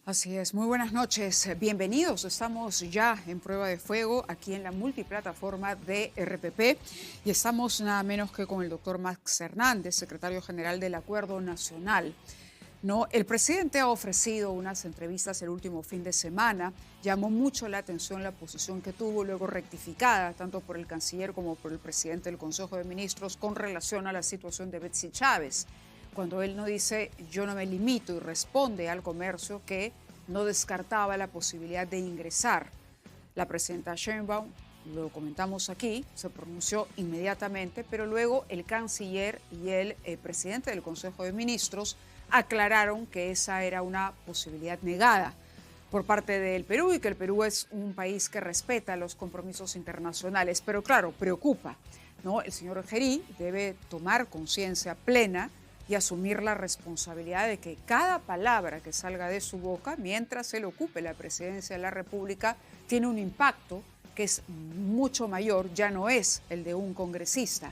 Así es, muy buenas noches, bienvenidos. Estamos ya en prueba de fuego aquí en la multiplataforma de RPP y estamos nada menos que con el doctor Max Hernández, secretario general del Acuerdo Nacional. No, el presidente ha ofrecido unas entrevistas el último fin de semana. Llamó mucho la atención la posición que tuvo, luego rectificada tanto por el canciller como por el presidente del Consejo de Ministros con relación a la situación de Betsy Chávez. Cuando él no dice yo no me limito y responde al comercio que no descartaba la posibilidad de ingresar. La presidenta Sheinbaum, lo comentamos aquí, se pronunció inmediatamente, pero luego el canciller y el presidente del Consejo de Ministros aclararon que esa era una posibilidad negada por parte del Perú y que el Perú es un país que respeta los compromisos internacionales. Pero claro, preocupa, ¿no? El señor Gerí debe tomar conciencia plena y asumir la responsabilidad de que cada palabra que salga de su boca, mientras él ocupe la presidencia de la República, tiene un impacto que es mucho mayor, ya no es el de un congresista,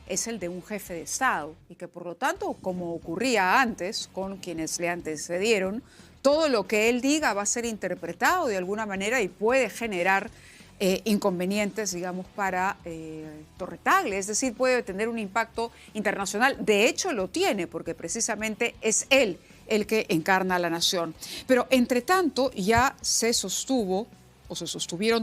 es el de un jefe de Estado y que por lo tanto, como ocurría antes con quienes le antecedieron, todo lo que él diga va a ser interpretado de alguna manera y puede generar inconvenientes, digamos, para Torre Tagle, es decir, puede tener un impacto internacional. De hecho, lo tiene, porque precisamente es él el que encarna a la nación. Pero, entre tanto, ya se sostuvieron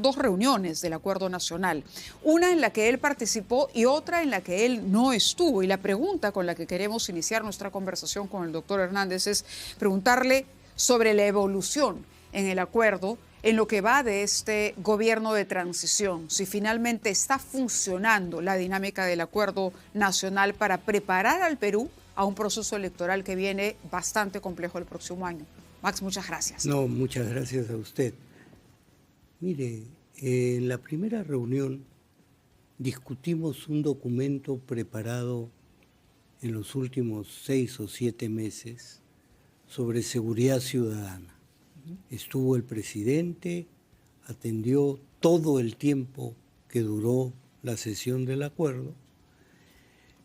dos reuniones del Acuerdo Nacional, una en la que él participó y otra en la que él no estuvo. Y la pregunta con la que queremos iniciar nuestra conversación con el doctor Hernández es preguntarle sobre la evolución en el acuerdo en lo que va de este gobierno de transición, si finalmente está funcionando la dinámica del Acuerdo Nacional para preparar al Perú a un proceso electoral que viene bastante complejo el próximo año. Max, muchas gracias. No, muchas gracias a usted. Mire, en la primera reunión discutimos un documento preparado en los últimos 6 o 7 meses sobre seguridad ciudadana. Estuvo el presidente, atendió todo el tiempo que duró la sesión del acuerdo.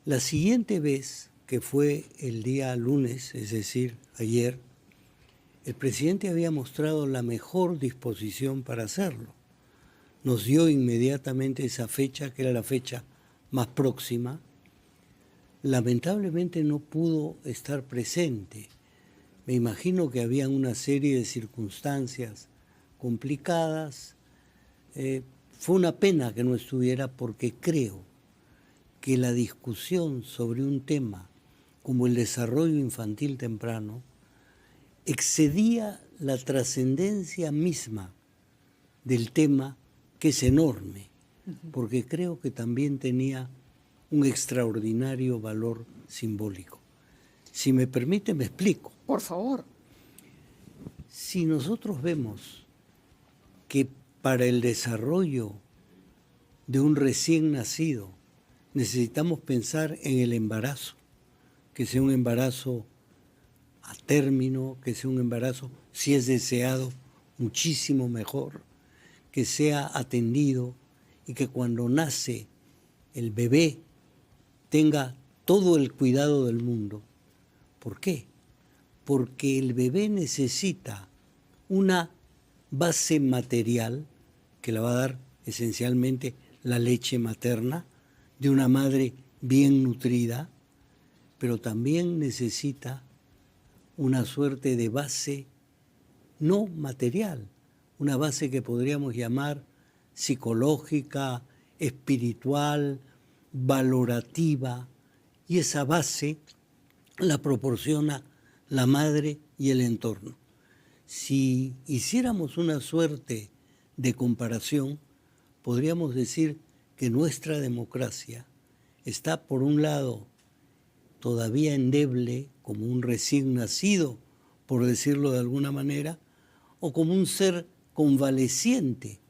La siguiente vez, que fue el día lunes, es decir, ayer, el presidente había mostrado la mejor disposición para hacerlo. Nos dio inmediatamente esa fecha, que era la fecha más próxima. Lamentablemente no pudo estar presente. Me imagino que había una serie de circunstancias complicadas. Fue una pena que no estuviera porque creo que la discusión sobre un tema como el desarrollo infantil temprano excedía la trascendencia misma del tema, que es enorme, porque creo que también tenía un extraordinario valor simbólico. Si me permite, me explico. Por favor. Si nosotros vemos que para el desarrollo de un recién nacido necesitamos pensar en el embarazo, que sea un embarazo a término, que sea un embarazo, si es deseado, muchísimo mejor, que sea atendido y que cuando nace el bebé tenga todo el cuidado del mundo. ¿Por qué? Porque el bebé necesita una base material que la va a dar esencialmente la leche materna de una madre bien nutrida, pero también necesita una suerte de base no material, una base que podríamos llamar psicológica, espiritual, valorativa, y esa base la proporciona la madre y el entorno. Si hiciéramos una suerte de comparación, podríamos decir que nuestra democracia está, por un lado, todavía endeble, como un recién nacido, por decirlo de alguna manera, o como un ser convaleciente,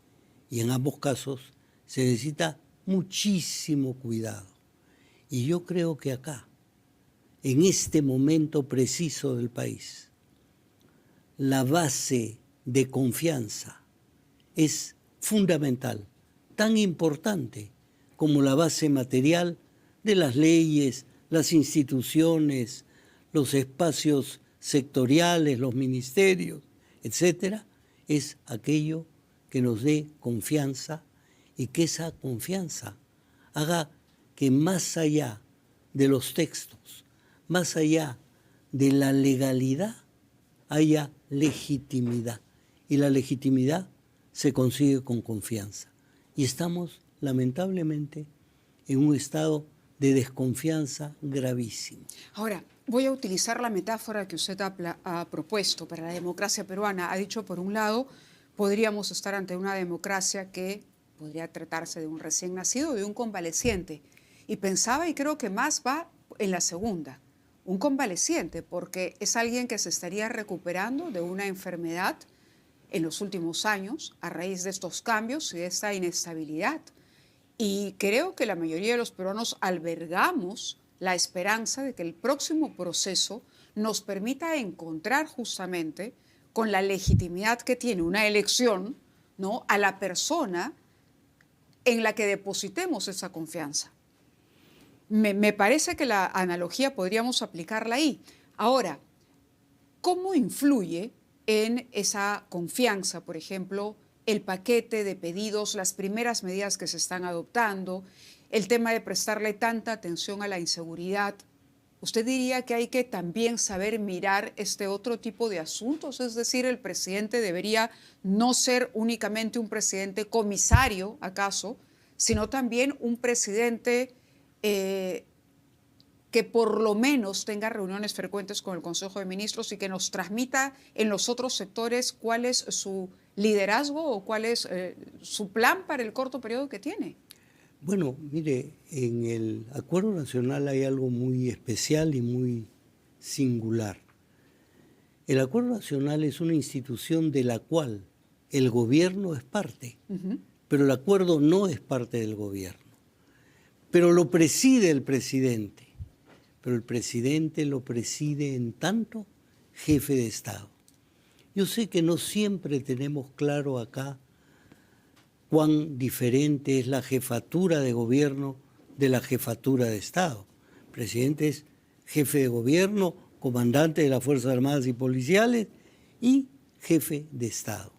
y en ambos casos se necesita muchísimo cuidado. Y yo creo que acá, en este momento preciso del país, la base de confianza es fundamental, tan importante como la base material de las leyes, las instituciones, los espacios sectoriales, los ministerios, etcétera, es aquello que nos dé confianza y que esa confianza haga que más allá de los textos, más allá de la legalidad, haya legitimidad. Y la legitimidad se consigue con confianza. Y estamos, lamentablemente, en un estado de desconfianza gravísimo. Ahora, voy a utilizar la metáfora que usted ha propuesto para la democracia peruana. Ha dicho, por un lado, podríamos estar ante una democracia que podría tratarse de un recién nacido o de un convaleciente. Y pensaba, y creo que más va en la segunda, un convaleciente, porque es alguien que se estaría recuperando de una enfermedad en los últimos años a raíz de estos cambios y de esta inestabilidad. Y creo que la mayoría de los peruanos albergamos la esperanza de que el próximo proceso nos permita encontrar justamente con la legitimidad que tiene una elección, ¿no?, a la persona en la que depositemos esa confianza. Me parece que la analogía podríamos aplicarla ahí. Ahora, ¿cómo influye en esa confianza, por ejemplo, el paquete de pedidos, las primeras medidas que se están adoptando, el tema de prestarle tanta atención a la inseguridad? ¿Usted diría que hay que también saber mirar este otro tipo de asuntos? Es decir, el presidente debería no ser únicamente un presidente comisario, ¿acaso?, sino también un presidente que por lo menos tenga reuniones frecuentes con el Consejo de Ministros y que nos transmita en los otros sectores cuál es su liderazgo o cuál es su plan para el corto periodo que tiene. Bueno, mire, en el Acuerdo Nacional hay algo muy especial y muy singular. El Acuerdo Nacional es una institución de la cual el gobierno es parte, pero el acuerdo no es parte del gobierno. Pero lo preside el presidente, pero el presidente lo preside en tanto jefe de Estado. Yo sé que no siempre tenemos claro acá cuán diferente es la jefatura de gobierno de la jefatura de Estado. El presidente es jefe de gobierno, comandante de las Fuerzas Armadas y Policiales y jefe de Estado.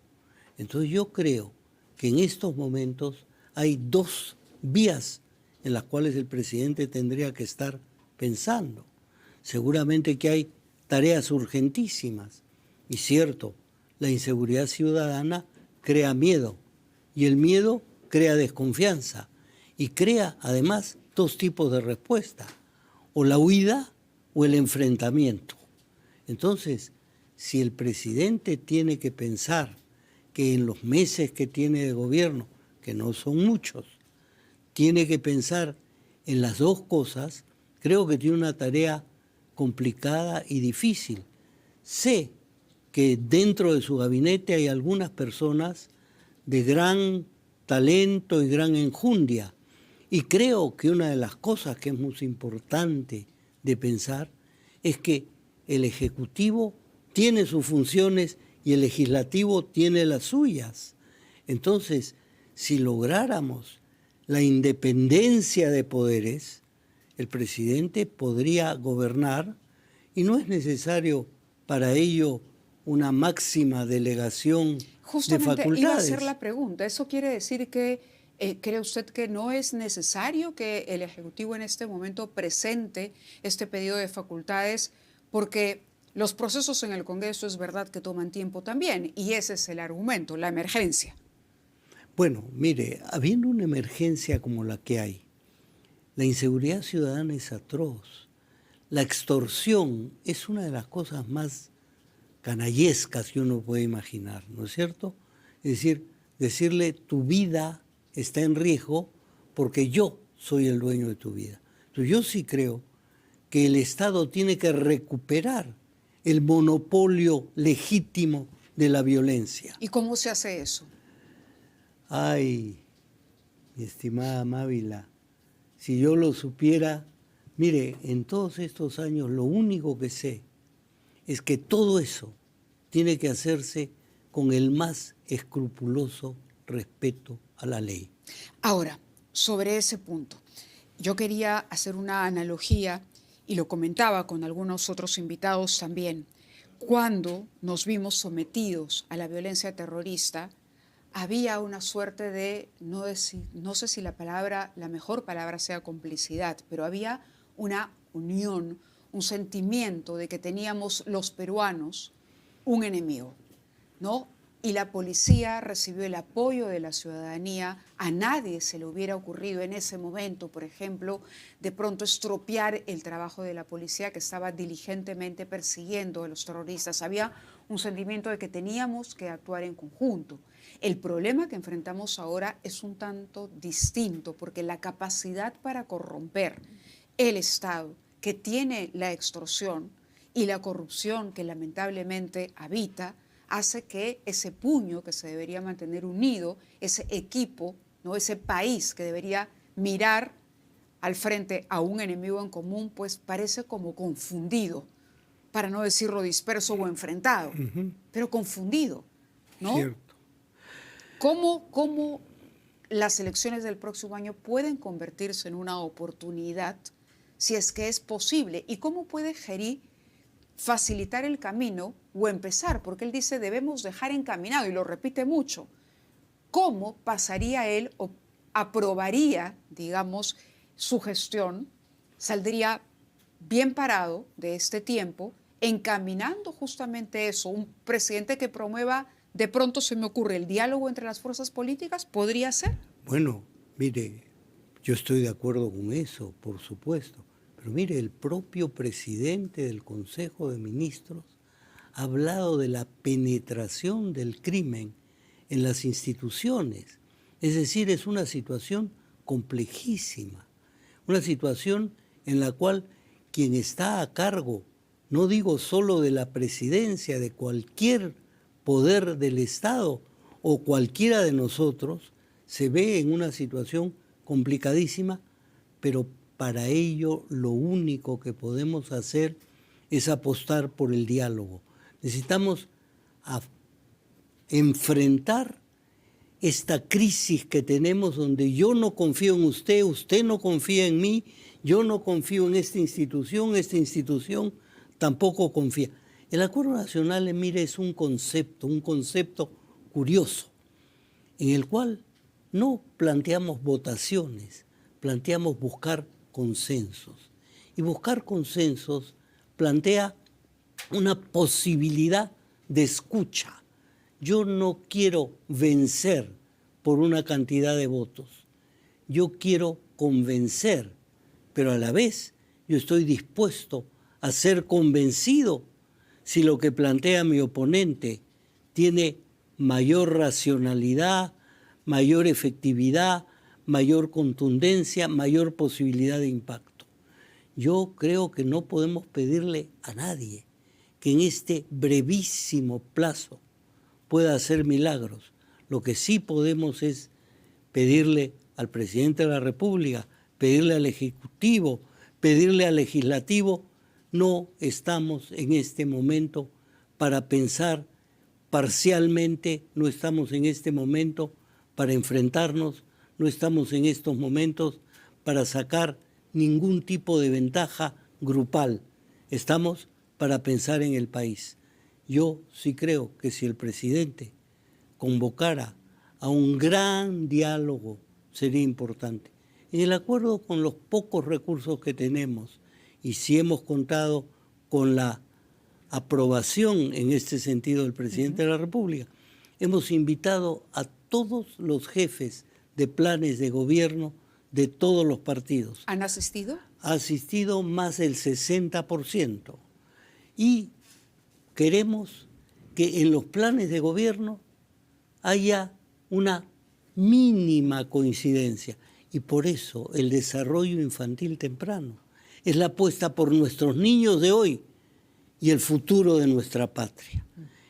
Entonces yo creo que en estos momentos hay dos vías en las cuales el presidente tendría que estar pensando. Seguramente que hay tareas urgentísimas. Y cierto, la inseguridad ciudadana crea miedo. Y el miedo crea desconfianza. Y crea, además, dos tipos de respuesta. O la huida o el enfrentamiento. Entonces, si el presidente tiene que pensar que en los meses que tiene de gobierno, que no son muchos, tiene que pensar en las dos cosas, creo que tiene una tarea complicada y difícil. Sé que dentro de su gabinete hay algunas personas de gran talento y gran enjundia. Y creo que una de las cosas que es muy importante de pensar es que el Ejecutivo tiene sus funciones y el Legislativo tiene las suyas. Entonces, si lográramos la independencia de poderes, el presidente podría gobernar y no es necesario para ello una máxima delegación de facultades. Justamente iba a hacer la pregunta. ¿Eso quiere decir que cree usted que no es necesario que el Ejecutivo en este momento presente este pedido de facultades? Porque los procesos en el Congreso es verdad que toman tiempo también y ese es el argumento, la emergencia. Bueno, mire, habiendo una emergencia como la que hay, la inseguridad ciudadana es atroz. La extorsión es una de las cosas más canallescas que uno puede imaginar, ¿no es cierto? Es decir, decirle tu vida está en riesgo porque yo soy el dueño de tu vida. Entonces yo sí creo que el Estado tiene que recuperar el monopolio legítimo de la violencia. ¿Y cómo se hace eso? Ay, mi estimada Mávila, si yo lo supiera, mire, en todos estos años lo único que sé es que todo eso tiene que hacerse con el más escrupuloso respeto a la ley. Ahora, sobre ese punto, yo quería hacer una analogía y lo comentaba con algunos otros invitados también. cuando nos vimos sometidos a la violencia terrorista, había una suerte de, no sé si la mejor palabra sea complicidad, pero había una unión, un sentimiento de que teníamos los peruanos un enemigo, ¿no? Y la policía recibió el apoyo de la ciudadanía. A nadie se le hubiera ocurrido en ese momento, por ejemplo, de pronto estropear el trabajo de la policía que estaba diligentemente persiguiendo a los terroristas. Había un sentimiento de que teníamos que actuar en conjunto. El problema que enfrentamos ahora es un tanto distinto, porque la capacidad para corromper el Estado, que tiene la extorsión y la corrupción que lamentablemente habita, hace que ese puño que se debería mantener unido, ese equipo, ¿no? Ese país que debería mirar al frente a un enemigo en común, pues parece como confundido, para no decirlo disperso o enfrentado, pero confundido, ¿no? Cierto. ¿Cómo las elecciones del próximo año pueden convertirse en una oportunidad, si es que es posible? ¿Y cómo puede Gerí facilitar el camino o empezar? Porque él dice debemos dejar encaminado y lo repite mucho. ¿Cómo pasaría él o aprobaría, digamos, su gestión? Saldría bien parado de este tiempo, encaminando justamente eso. Un presidente que promueva, de pronto se me ocurre, el diálogo entre las fuerzas políticas, ¿podría ser? Bueno, mire, yo estoy de acuerdo con eso, por supuesto. Pero mire, el propio presidente del Consejo de Ministros ha hablado de la penetración del crimen en las instituciones. Es decir, es una situación complejísima, una situación en la cual quien está a cargo, no digo solo de la presidencia, de cualquier poder del Estado o cualquiera de nosotros, se ve en una situación complicadísima, pero para ello lo único que podemos hacer es apostar por el diálogo. Necesitamos enfrentar esta crisis que tenemos donde yo no confío en usted, usted no confía en mí, yo no confío en esta institución tampoco confía. El Acuerdo Nacional, mire, es un concepto curioso, en el cual no planteamos votaciones, planteamos buscar consensos. Y buscar consensos plantea una posibilidad de escucha. Yo no quiero vencer por una cantidad de votos. Yo quiero convencer, pero a la vez yo estoy dispuesto a ser convencido si lo que plantea mi oponente tiene mayor racionalidad, mayor efectividad, mayor contundencia, mayor posibilidad de impacto. Yo creo que no podemos pedirle a nadie que en este brevísimo plazo pueda hacer milagros. Lo que sí podemos es pedirle al presidente de la República, pedirle al Ejecutivo, pedirle al Legislativo. No estamos en este momento para pensar parcialmente, no estamos en este momento para enfrentarnos, no estamos en estos momentos para sacar ningún tipo de ventaja grupal. Estamos para pensar en el país. Yo sí creo que si el presidente convocara a un gran diálogo sería importante. En el acuerdo con los pocos recursos que tenemos, y si hemos contado con la aprobación en este sentido del presidente de la República, hemos invitado a todos los jefes de planes de gobierno de todos los partidos. ¿Han asistido? Ha asistido más del 60%. Y queremos que en los planes de gobierno haya una mínima coincidencia. Y por eso el desarrollo infantil temprano es la apuesta por nuestros niños de hoy y el futuro de nuestra patria.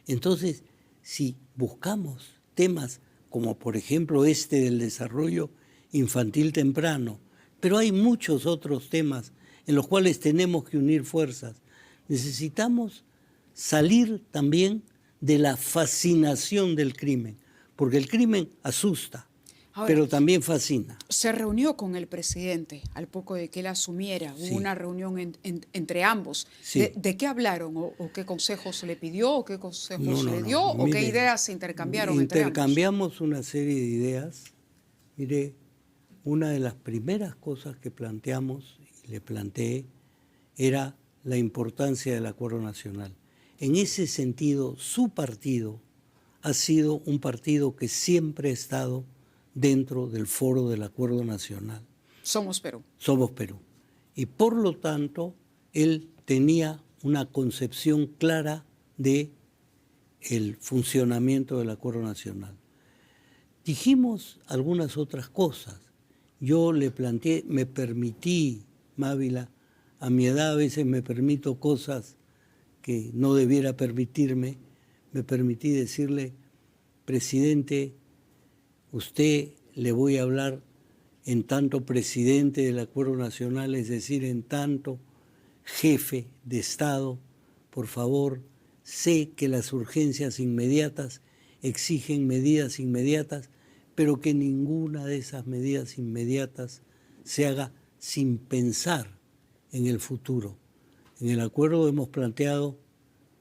Entonces, si buscamos temas como por ejemplo este del desarrollo infantil temprano, pero hay muchos otros temas en los cuales tenemos que unir fuerzas. Necesitamos salir también de la fascinación del crimen, porque el crimen asusta. Ahora, pero también fascina. se reunió con el presidente al poco de que él asumiera. Sí. Hubo una reunión entre ambos. Sí. ¿De qué hablaron? ¿O qué consejos le pidió? ¿O qué consejos le dio? No. ¿O qué Mire, ideas se intercambiaron entre ambos? intercambiamos una serie de ideas. Mire, una de las primeras cosas que planteamos, y le planteé, era la importancia del acuerdo nacional. En ese sentido, su partido ha sido un partido que siempre ha estado dentro del foro del acuerdo nacional. Somos Perú. Somos Perú. Y por lo tanto, él tenía una concepción clara de el funcionamiento del acuerdo nacional. Dijimos algunas otras cosas. Yo le planteé, me permití, Mávila, a mi edad a veces me permito cosas que no debiera permitirme, me permití decirle, presidente, usted le voy a hablar en tanto presidente del Acuerdo Nacional, es decir, en tanto jefe de Estado, por favor, sé que las urgencias inmediatas exigen medidas inmediatas, pero que ninguna de esas medidas inmediatas se haga sin pensar en el futuro. En el acuerdo hemos planteado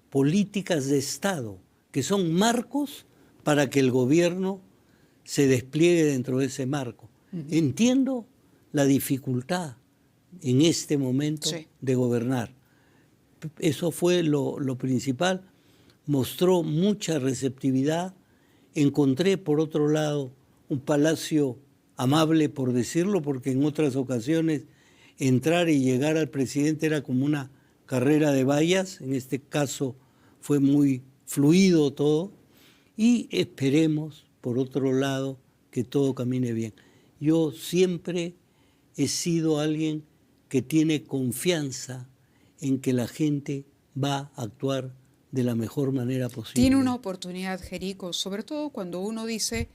políticas de Estado, que son marcos para que el gobierno se despliegue dentro de ese marco. Entiendo la dificultad en este momento de gobernar. Eso fue lo principal. Mostró mucha receptividad. Encontré, por otro lado, un palacio amable, por decirlo, porque en otras ocasiones entrar y llegar al presidente era como una carrera de vallas. En este caso fue muy fluido todo. Y esperemos, por otro lado, que todo camine bien. Yo siempre he sido alguien que tiene confianza en que la gente va a actuar de la mejor manera posible. Tiene una oportunidad, Jerico, sobre todo cuando uno dice,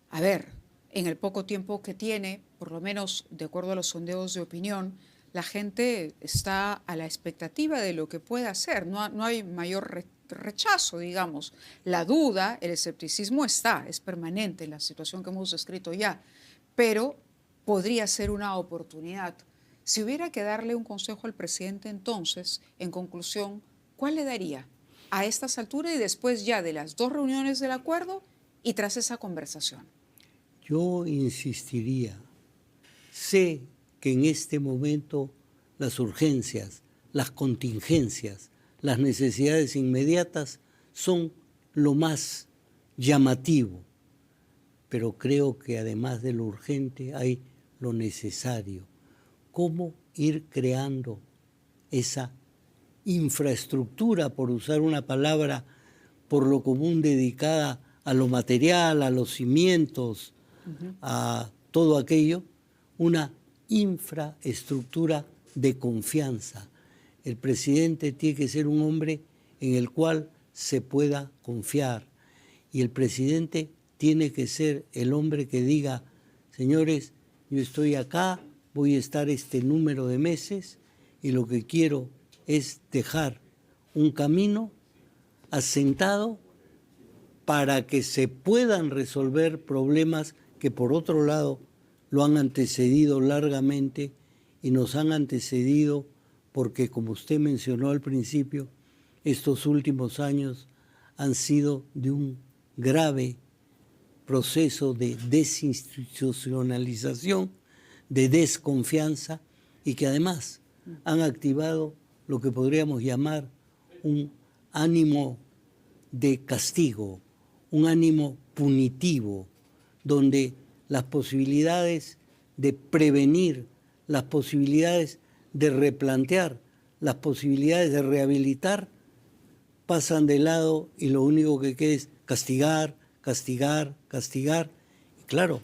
a ver, en el poco tiempo que tiene, por lo menos de acuerdo a los sondeos de opinión, la gente está a la expectativa de lo que pueda hacer. No hay mayor rechazo, digamos. La duda, el escepticismo es permanente en la situación que hemos descrito ya, pero podría ser una oportunidad. Si hubiera que darle un consejo al presidente entonces, en conclusión, ¿cuál le daría a estas alturas y después ya de las 2 reuniones del acuerdo y tras esa conversación? Yo insistiría, sé que en este momento las urgencias, las contingencias, las necesidades inmediatas son lo más llamativo, pero creo que además de lo urgente hay lo necesario. ¿Cómo ir creando esa infraestructura, por usar una palabra por lo común dedicada a lo material, a los cimientos, a todo aquello, una infraestructura de confianza? El presidente tiene que ser un hombre en el cual se pueda confiar, y el presidente tiene que ser el hombre que diga, señores, yo estoy acá, voy a estar este número de meses y lo que quiero es dejar un camino asentado para que se puedan resolver problemas que por otro lado lo han antecedido largamente y nos han antecedido porque, como usted mencionó al principio, estos últimos años han sido de un grave proceso de desinstitucionalización, de desconfianza, y que además han activado lo que podríamos llamar un ánimo de castigo, un ánimo punitivo, donde las posibilidades de prevenir, las posibilidades de replantear, las posibilidades de rehabilitar pasan de lado y lo único que queda es castigar, castigar, castigar. Y claro,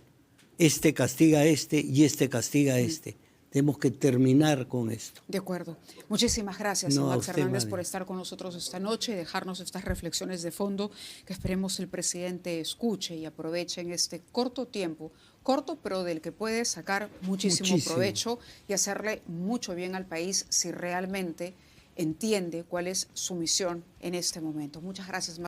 este castiga a este y este castiga a este. Tenemos que terminar con esto. De acuerdo. Muchísimas gracias, No, Max Hernández, María, por estar con nosotros esta noche y dejarnos estas reflexiones de fondo que esperemos el presidente escuche y aproveche en este corto tiempo, corto pero del que puede sacar muchísimo provecho y hacerle mucho bien al país si realmente entiende cuál es su misión en este momento. Muchas gracias, Max.